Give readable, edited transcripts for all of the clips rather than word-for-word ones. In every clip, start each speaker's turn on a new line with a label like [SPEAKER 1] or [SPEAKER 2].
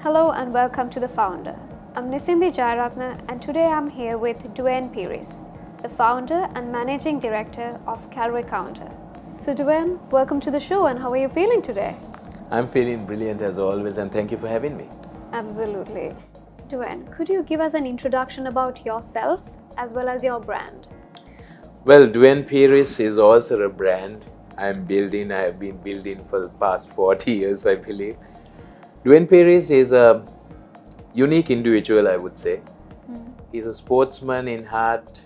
[SPEAKER 1] Hello and welcome to The Founder. I'm Nisindi Jayaratne and today I'm here with Duaine Peiris, the founder and managing director of Calorie. So Duaine, welcome to the show and how are you feeling today?
[SPEAKER 2] I'm feeling brilliant as always and thank you for having me.
[SPEAKER 1] Absolutely. Duaine, could you give us an introduction about yourself as well as your brand?
[SPEAKER 2] Well, Duaine Peiris is also a brand I have been building for the past 40 years, I believe. Duaine Peiris is a unique individual, I would say. He's a sportsman in heart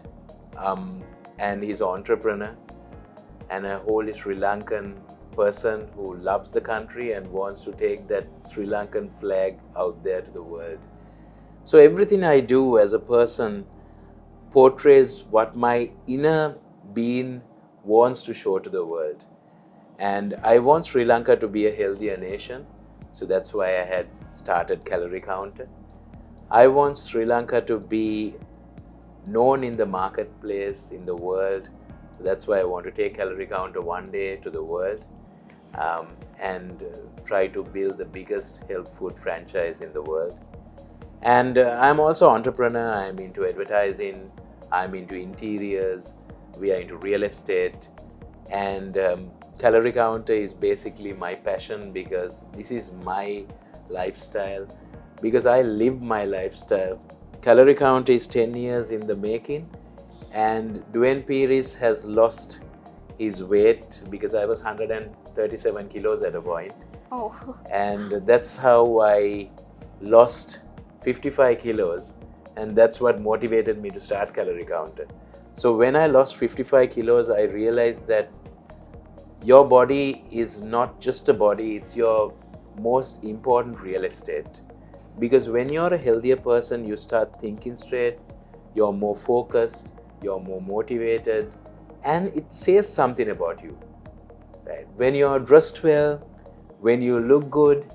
[SPEAKER 2] and he's an entrepreneur and a wholly Sri Lankan person who loves the country and wants to take that Sri Lankan flag out there to the world. So everything I do as a person portrays what my inner being wants to show to the world. And I want Sri Lanka to be a healthier nation. So that's why I had started Calorie Counter. I want Sri Lanka to be known in the marketplace, in the world. So that's why I want to take Calorie Counter one day to the world and try to build the biggest health food franchise in the world. And I'm also an entrepreneur. I'm into advertising. I'm into interiors. We are into real estate. And Calorie Counter is basically my passion because this is my lifestyle, because I live my lifestyle. Calorie Counter is 10 years in the making, and Duaine Peiris has lost his weight because I was 137 kilos at a point.
[SPEAKER 1] Oh.
[SPEAKER 2] And that's how I lost 55 kilos, and that's what motivated me to start Calorie Counter. So when I lost 55 kilos, I realized that your body is not just a body, it's your most important real estate. Because when you're a healthier person, you start thinking straight, you're more focused, you're more motivated, and it says something about you. Right? When you're dressed well, when you look good,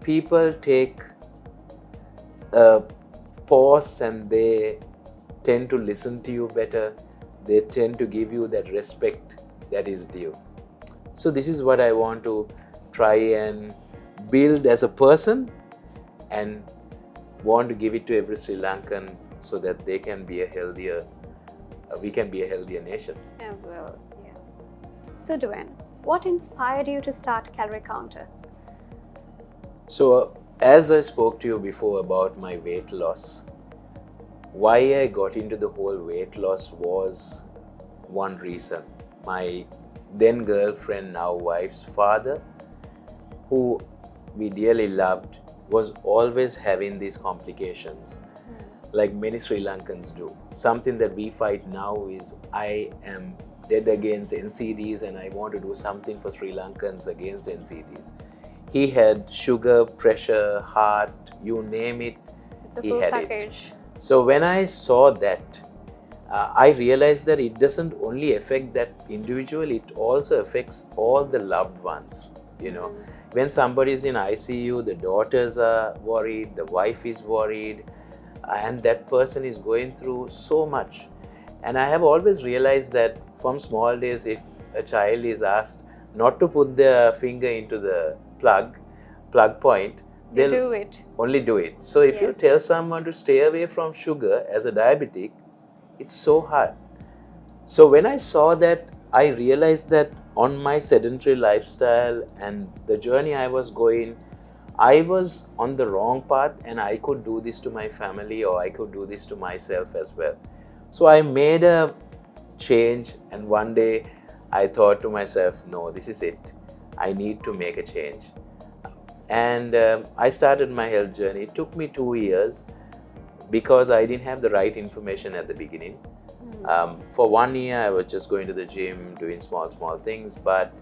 [SPEAKER 2] people take a pause and they tend to listen to you better. They tend to give you that respect that is due. So this is what I want to try and build as a person and want to give it to every Sri Lankan so that they can be a healthier, we can be a healthier nation.
[SPEAKER 1] As well, yeah. So Duaine, what inspired you to start Calorie Counter?
[SPEAKER 2] So as I spoke to you before about my weight loss, why I got into the whole weight loss was one reason. My then girlfriend, now wife's father, who we dearly loved, was always having these complications, like many Sri Lankans do. Something that we fight now is I am dead against NCDs and I want to do something for Sri Lankans against NCDs. He had sugar, pressure, heart, you name it,
[SPEAKER 1] It's a
[SPEAKER 2] he
[SPEAKER 1] full
[SPEAKER 2] had
[SPEAKER 1] package.
[SPEAKER 2] it. So when I saw that, I realized that it doesn't only affect that individual, it also affects all the loved ones. You know, when somebody is in ICU, the daughters are worried, the wife is worried, and that person is going through so much. And I have always realized that from small days, if a child is asked not to put their finger into the plug point,
[SPEAKER 1] You
[SPEAKER 2] they'll
[SPEAKER 1] do it.
[SPEAKER 2] only do it. So if you
[SPEAKER 1] Yes.
[SPEAKER 2] tell someone to stay away from sugar as a diabetic, it's so hard. So when I saw that, I realized that on my sedentary lifestyle and the journey I was going, I was on the wrong path and I could do this to my family or I could do this to myself as well. So I made a change, and one day I thought to myself, no, this is it. I need to make a change. And I started my health journey. It took me 2 years because I didn't have the right information at the beginning. For 1 year, I was just going to the gym, doing small things. But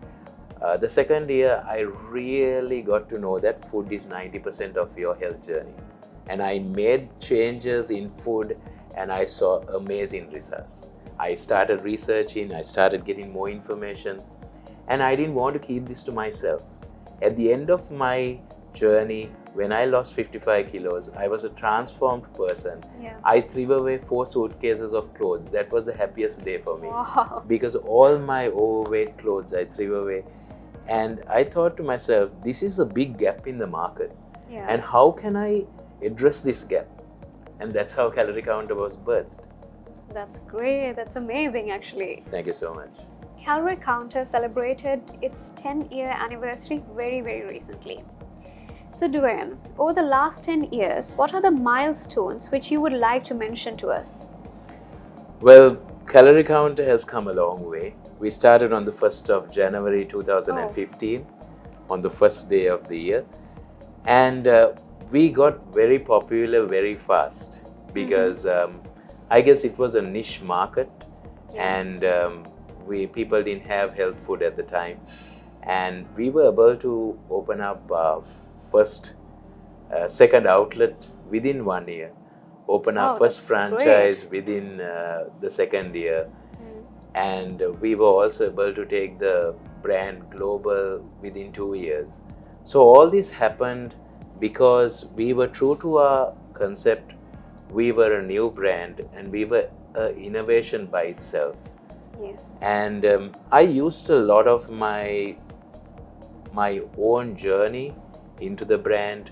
[SPEAKER 2] the second year, I really got to know that food is 90% of your health journey. And I made changes in food and I saw amazing results. I started researching, I started getting more information, and I didn't want to keep this to myself. At the end of my journey, when I lost 55 kilos, I was a transformed person.
[SPEAKER 1] Yeah.
[SPEAKER 2] I threw away 4 suitcases of clothes. That was the happiest day for me.
[SPEAKER 1] Wow.
[SPEAKER 2] Because all my overweight clothes I threw away. And I thought to myself, this is a big gap in the market.
[SPEAKER 1] Yeah.
[SPEAKER 2] And how can I address this gap? And that's how Calorie Counter was birthed.
[SPEAKER 1] That's great. That's amazing, actually.
[SPEAKER 2] Thank you so much.
[SPEAKER 1] Calorie Counter celebrated its 10-year anniversary very, very recently. So, Duaine, over the last 10 years, what are the milestones which you would like to mention to us?
[SPEAKER 2] Well, Calorie Counter has come a long way. We started on the 1st of January 2015, on the first day of the year. And we got very popular very fast because I guess it was a niche market, and people didn't have health food at the time. And we were able to open up second outlet within 1 year, open our first franchise within the second year. And we were also able to take the brand global within 2 years. So all this happened because we were true to our concept. We were a new brand and we were an innovation by itself.
[SPEAKER 1] Yes.
[SPEAKER 2] And I used a lot of my own journey into the brand.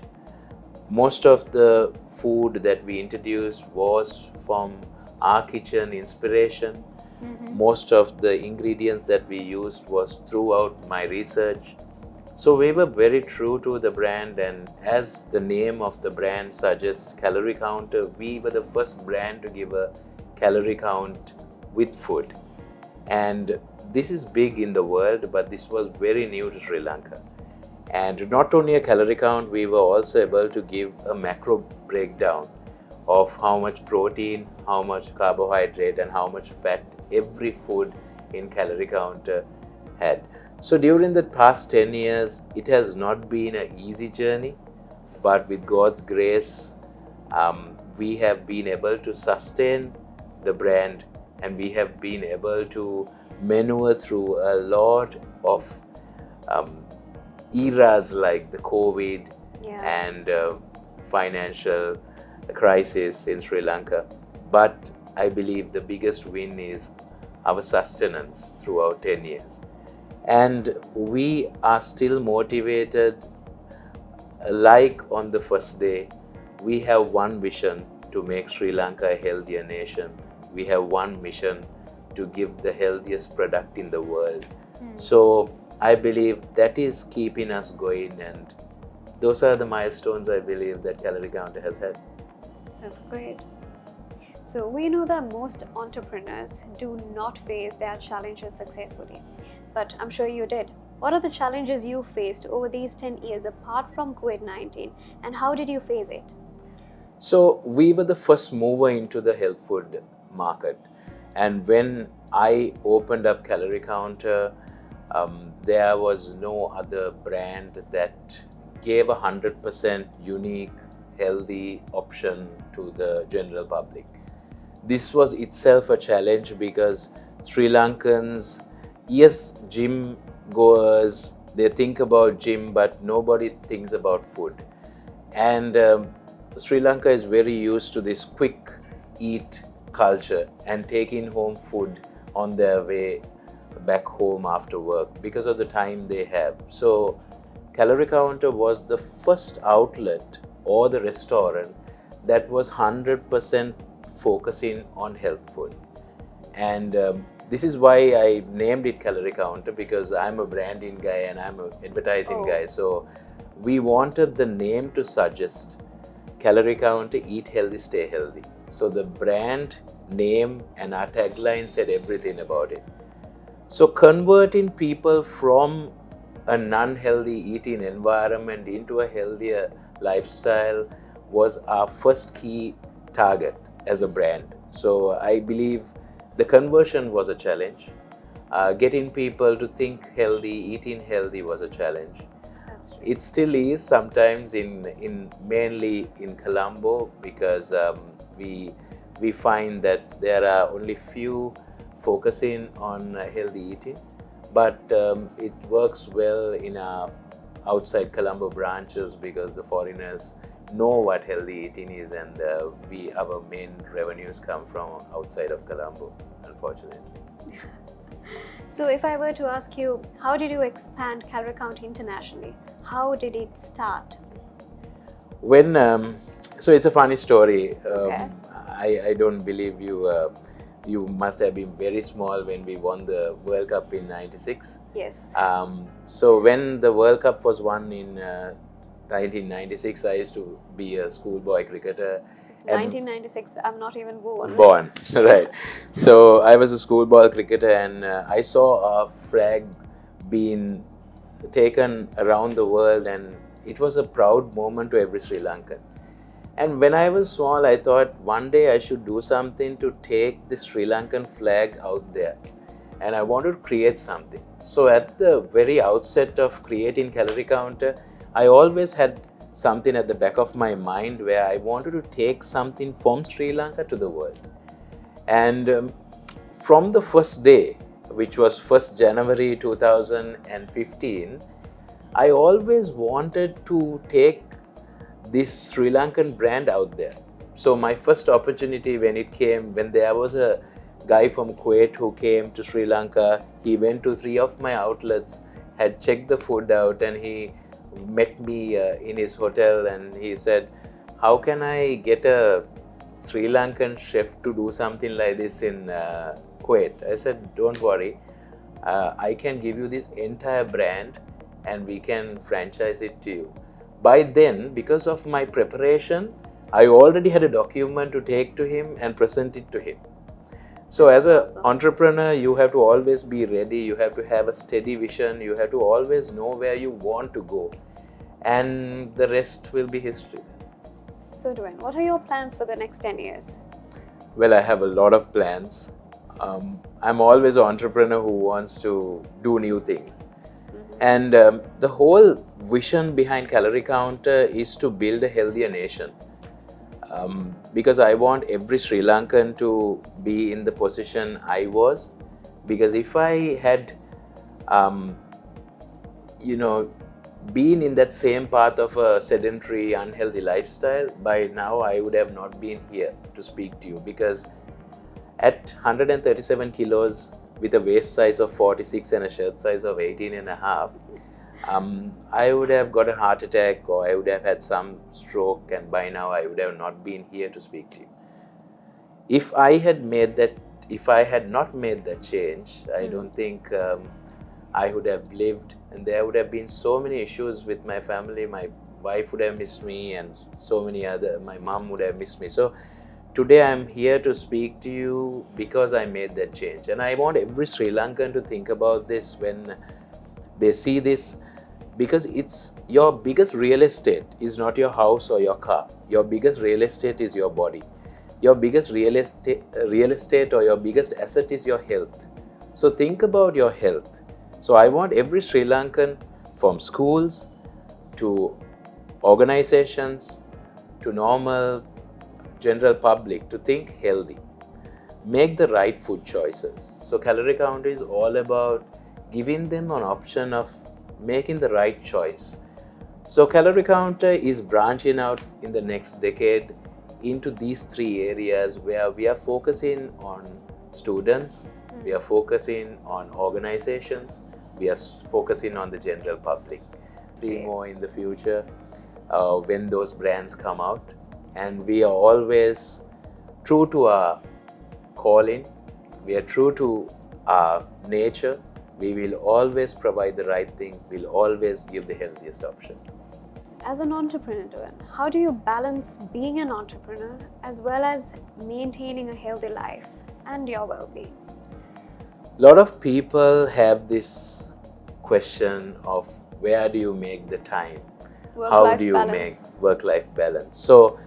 [SPEAKER 2] Most of the food that we introduced was from our kitchen inspiration. Most of the ingredients that we used was throughout my research. So we were very true to the brand, and as the name of the brand suggests, Calorie Counter, we were the first brand to give a calorie count with food. And this is big in the world, but this was very new to Sri Lanka. And not only a calorie count, we were also able to give a macro breakdown of how much protein, how much carbohydrate, and how much fat every food in Calorie Counter had. So during the past 10 years, it has not been an easy journey, but with God's grace, we have been able to sustain the brand, and we have been able to maneuver through a lot of eras like the COVID and financial crisis in Sri Lanka. But I believe the biggest win is our sustenance throughout 10 years. And we are still motivated. Like on the first day, we have one vision to make Sri Lanka a healthier nation. We have one mission to give the healthiest product in the world. So I believe that is keeping us going, and those are the milestones I believe that Calorie Counter has had.
[SPEAKER 1] That's great. So we know that most entrepreneurs do not face their challenges successfully, but I'm sure you did. What are the challenges you faced over these 10 years apart from COVID-19, and how did you face it?
[SPEAKER 2] So we were the first mover into the health food market, and when I opened up Calorie Counter, there was no other brand that gave 100% unique, healthy option to the general public. This was itself a challenge because Sri Lankans, yes, gym goers, they think about gym, but nobody thinks about food. And Sri Lanka is very used to this quick eat culture and taking home food on their way back home after work because of the time they have. So Calorie Counter was the first outlet or the restaurant that was 100% focusing on health food. And this is why I named it Calorie Counter, because I'm a branding guy and I'm an advertising guy. So we wanted the name to suggest Calorie Counter, eat healthy, stay healthy. So the brand name and our tagline said everything about it. So converting people from a non-healthy eating environment into a healthier lifestyle was our first key target as a brand. So I believe the conversion was a challenge. Getting people to think healthy, eating healthy was a challenge.
[SPEAKER 1] That's true.
[SPEAKER 2] It still is sometimes mainly in Colombo, because we find that there are only few focusing on healthy eating, but it works well in our outside Colombo branches because the foreigners know what healthy eating is, and our main revenues come from outside of Colombo, unfortunately.
[SPEAKER 1] So if I were to ask you, how did you expand Calorie Counter internationally? How did it start?
[SPEAKER 2] When so it's a funny story.
[SPEAKER 1] Okay.
[SPEAKER 2] I don't believe you. You must have been very small when we won the World Cup in '96.
[SPEAKER 1] Yes.
[SPEAKER 2] So when the World Cup was won in 1996, I used to be a schoolboy cricketer.
[SPEAKER 1] 1996, I'm not even born.
[SPEAKER 2] Born, right. So I was a schoolboy cricketer, and I saw a flag being taken around the world, and it was a proud moment to every Sri Lankan. And when I was small, I thought one day I should do something to take the Sri Lankan flag out there. And I wanted to create something. So at the very outset of creating Calorie Counter, I always had something at the back of my mind where I wanted to take something from Sri Lanka to the world. And from the first day, which was 1st January 2015, I always wanted to take this Sri Lankan brand out there. So my first opportunity when there was a guy from Kuwait who came to Sri Lanka, he went to 3 of my outlets, had checked the food out, and he met me in his hotel, and he said, how can I get a Sri Lankan chef to do something like this in Kuwait? I said, don't worry, I can give you this entire brand and we can franchise it to you. By then, because of my preparation, I already had a document to take to him and present it to him. So as an entrepreneur, you have to always be ready, you have to have a steady vision, you have to always know where you want to go, and the rest will be history.
[SPEAKER 1] So Duaine, what are your plans for the next 10 years?
[SPEAKER 2] Well, I have a lot of plans. I'm always an entrepreneur who wants to do new things. And the whole vision behind Calorie Counter is to build a healthier nation. Because I want every Sri Lankan to be in the position I was. Because if I had, been in that same path of a sedentary, unhealthy lifestyle, by now I would have not been here to speak to you. Because at 137 kilos, with a waist size of 46 and a shirt size of 18 and a half, I would have got a heart attack or I would have had some stroke, and by now I would have not been here to speak to you. If I had not made that change, I don't think I would have lived, and there would have been so many issues with my family. My wife would have missed me, and my mom would have missed me. So today I'm here to speak to you because I made that change. And I want every Sri Lankan to think about this when they see this, because it's your biggest real estate is not your house or your car. Your biggest real estate is your body. Your biggest real estate or your biggest asset is your health. So think about your health. So I want every Sri Lankan, from schools to organizations to normal general public, to think healthy. Make the right food choices. So Calorie Counter is all about giving them an option of making the right choice. So Calorie Counter is branching out in the next decade into these 3 areas where we are focusing on students, we are focusing on organizations, we are focusing on the general public. See more in the future when those brands come out. And we are always true to our calling, we are true to our nature. We will always provide the right thing, we'll always give the healthiest option.
[SPEAKER 1] As an entrepreneur, Duaine, how do you balance being an entrepreneur as well as maintaining a healthy life and your well-being?
[SPEAKER 2] A lot of people have this question of where do you make the time? How do you make work-life balance? So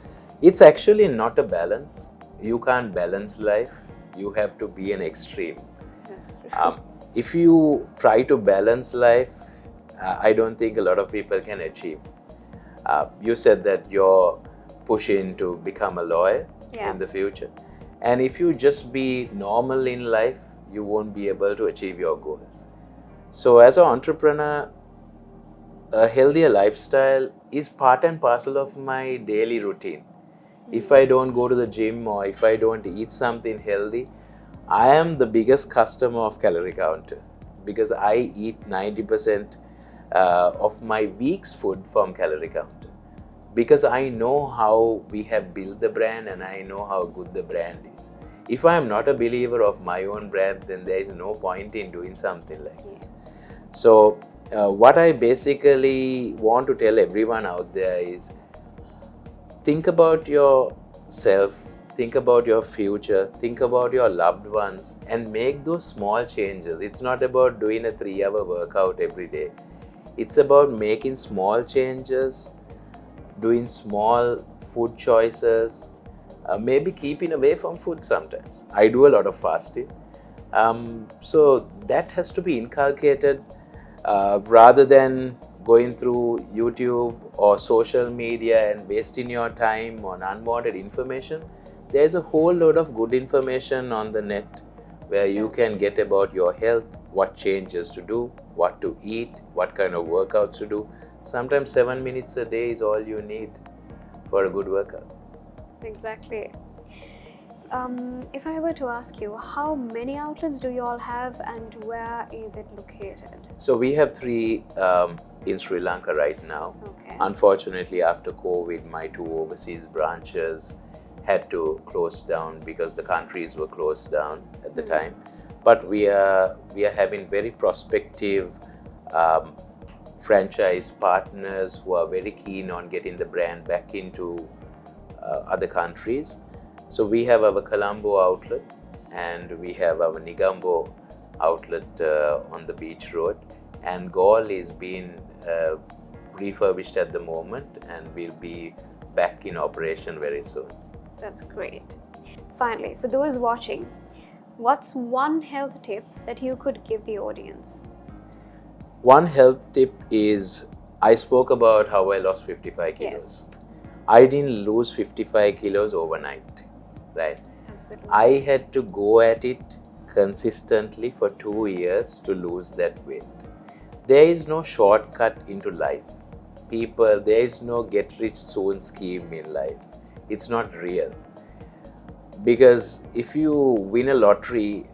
[SPEAKER 2] it's actually not a balance. You can't balance life. You have to be an extreme.
[SPEAKER 1] That's true.
[SPEAKER 2] If you try to balance life, I don't think a lot of people can achieve. You said that you're pushing to become a lawyer in the future. And if you just be normal in life, you won't be able to achieve your goals. So as an entrepreneur, a healthier lifestyle is part and parcel of my daily routine. If I don't go to the gym or if I don't eat something healthy, I am the biggest customer of Calorie Counter because I eat 90% of my week's food from Calorie Counter. because I know how we have built the brand and I know how good the brand is. If I am not a believer of my own brand, then there is no point in doing something like this. So what I basically want to tell everyone out there is, think about yourself, think about your future, think about your loved ones, and make those small changes. It's not about doing a 3-hour workout every day. It's about making small changes, doing small food choices, maybe keeping away from food sometimes. I do a lot of fasting. So that has to be inculcated rather than going through YouTube or social media and wasting your time on unwanted information. There's a whole load of good information on the net where you can get about your health, what changes to do, what to eat, what kind of workouts to do. Sometimes 7 minutes a day is all you need for a good workout.
[SPEAKER 1] Exactly. If I were to ask you, how many outlets do you all have and where is it located?
[SPEAKER 2] So we have 3 in Sri Lanka right now.
[SPEAKER 1] Okay.
[SPEAKER 2] Unfortunately, after COVID, my 2 overseas branches had to close down because the countries were closed down at the time. But we are having very prospective franchise partners who are very keen on getting the brand back into other countries. So we have our Colombo outlet and we have our Negombo outlet on the beach road, and Galle is being refurbished at the moment and will be back in operation very soon.
[SPEAKER 1] That's great. Finally, for those watching, what's one health tip that you could give the audience?
[SPEAKER 2] One health tip is, I spoke about how I lost 55 kilos.
[SPEAKER 1] Yes.
[SPEAKER 2] I didn't lose 55 kilos overnight, right?
[SPEAKER 1] Absolutely.
[SPEAKER 2] I had to go at it consistently for 2 years to lose that weight. There is no shortcut into life. People, there is no get rich soon scheme in life. It's not real. Because if you win a lottery,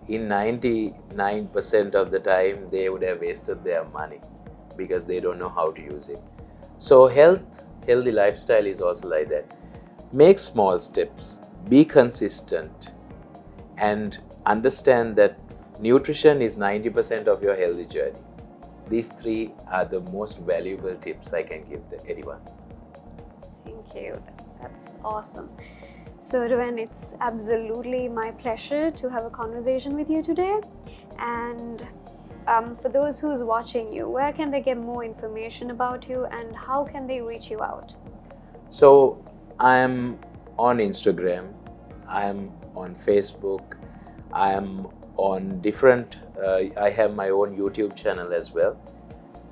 [SPEAKER 2] in 99% of the time, they would have wasted their money because they don't know how to use it. So healthy lifestyle is also like that. Make small steps, be consistent, and understand that nutrition is 90% of your healthy journey. These 3 are the most valuable tips I can give anyone.
[SPEAKER 1] Thank you. That's awesome. So Duaine, it's absolutely my pleasure to have a conversation with you today. And for those who's watching you, where can they get more information about you and how can they reach you out?
[SPEAKER 2] So I am on Instagram, I am on Facebook, I am on different, I have my own YouTube channel as well.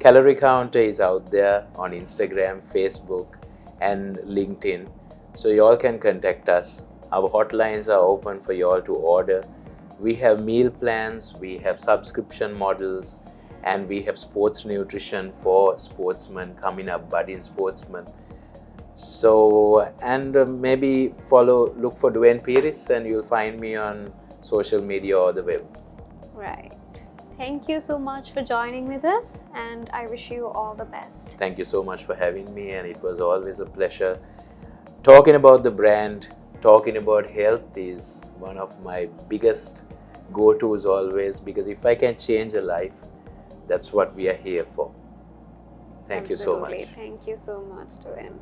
[SPEAKER 2] Calorie Counter is out there on Instagram, Facebook and LinkedIn. So you all can contact us. Our hotlines are open for you all to order. We have meal plans, we have subscription models, and we have sports nutrition for sportsmen coming up, budding sportsmen. So, and maybe look for Duaine Peiris and you'll find me on social media or the web.
[SPEAKER 1] Right. Thank you so much for joining with us and I wish you all the best.
[SPEAKER 2] Thank you so much for having me, and it was always a pleasure. Talking about the brand, talking about health is one of my biggest go-tos always, because if I can change a life, that's what we are here for. Thank you so much.
[SPEAKER 1] Thank you so much, Duaine.